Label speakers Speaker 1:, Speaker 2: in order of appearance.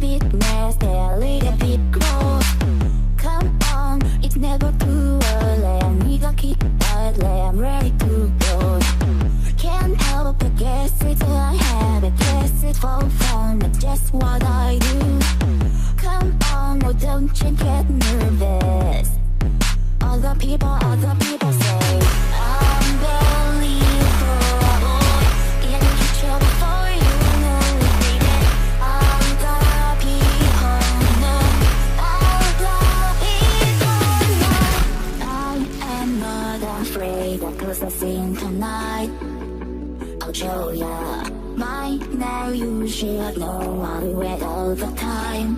Speaker 1: bit nasty, a little bit gross. Come on, it's never too early. 네가 기다려, I'm ready to go. Can't help but guess it's a habit. Guess it's for fun, but just what I do. Come on, oh don't you get nervous. Other people say unbelievable. Getting in trouble for you, no baby. Other people know. Other people know. I am not afraid of possessing tonight. I'll show ya. By now you should know I'll be wet all the time.